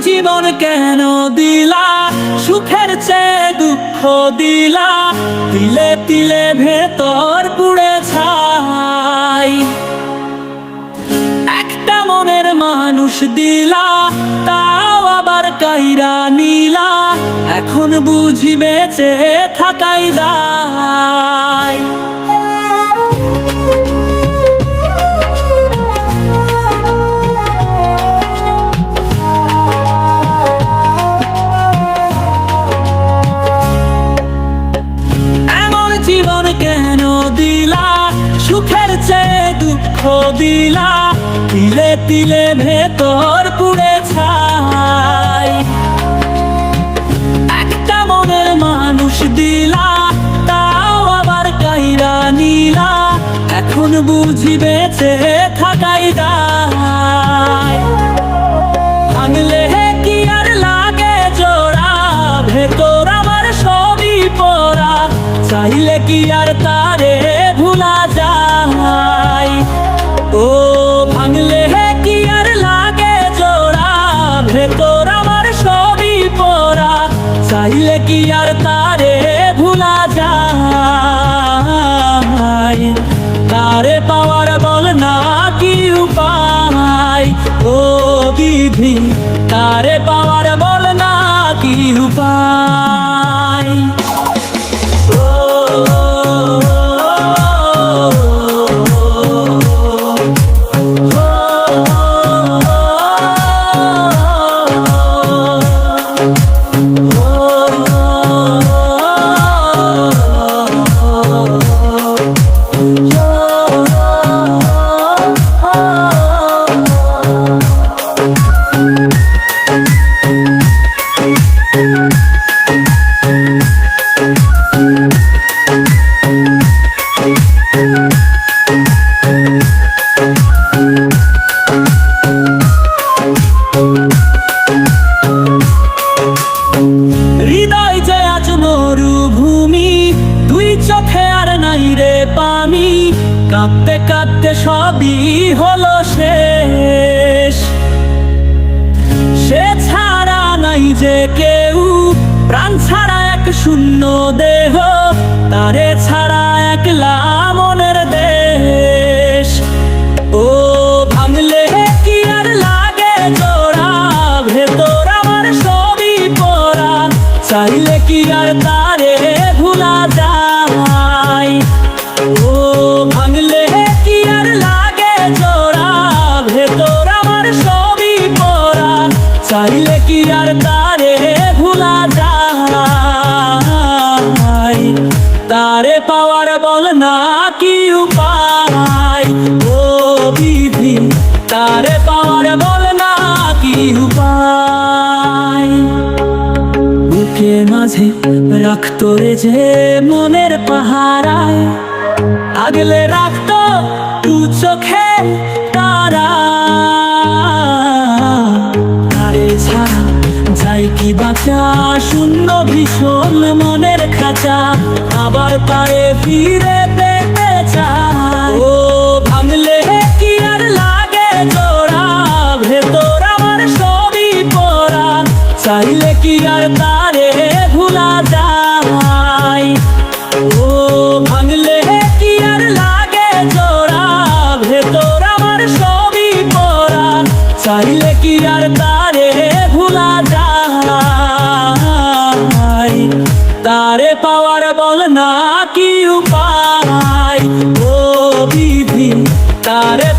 জীবন কেন দিলা, সুখের চেয়ে দুঃখ দিলা, তিলে তিলে ভেতর পুড়ে ছাই। একটা মনের মানুষ দিলা, তাও আবার কাইরা নিলা, এখন বুঝি বেঁচে থাকাই দায়। জীবন কেন দিলা, সুখের চেয়ে দুঃখ দিলা, তিলে তিলে ভেতর পুড়ে ছাই। একটা মনের মানুষ দিলা, তাও আবার কাইরা নিলা, এখন বুঝি বেঁচে থাকাই দায়। ভাঙলে কি আর লাগে জোড়া, ভেতর আমার সবই পড়া, চাইলে কি আর তারে ভুলা যায়। ও ভাঙলে কি আর লাগে জোড়া, ভেতর আমার সবই পড়া, চাইলে কি আর তারে ভুলা যায়। তারে পাওয়ার বল না কি উপায়, ও বিধি তারে পাওয়ার বল না কি উপায়। হৃদয় যে আজ মরুভূমি, দুই চোখে আর নাই রে পানি, কাঁদতে কাঁদতে সবই হলো শেষ। সে ছাড়া নাই যে কেউ, প্রাণ ছাড়া এক শূন্য দেহ, তারে ছাড়া একলা মনের দেশ। ও ভাঙলে কি আর লাগে জোড়া, ভেতর আমার সবই পড়া, চাইলে কি আর তারে ভুলা যায়। ও ভাঙলে কি আর লাগে জোড়া, ভেতর আমার সবই পড়া, চাইলে কি আর তারে ভুলা যায়। তারে পাওয়ার বল না কি উপায়, ও বিধি তারে পাওয়ার বল না কি উপায়। বুকে মাঝে রাখতো রে যে মনের পাহারায়, আগলে রাখতো দু চোখে তারা, তারে ছাড়া যায় কি বাঁচা, শূন্য ভীষণ মনের খাঁচা, আবার পায়ে ফিরে পেতে চায়। ও ভাঙলে কি আর লাগে জোড়া, ভেতর আমার সবই পড়া, চাইলে কি আর তারে ভুলা যায়। ও ভাঙলে কি আর লাগে জোড়া, ভেতর আমার সবই পড়া, চাইলে কি আর তারে ভুলা যায়। তারে পাওয়ার বল না কি উপায়, ও বিধি তারে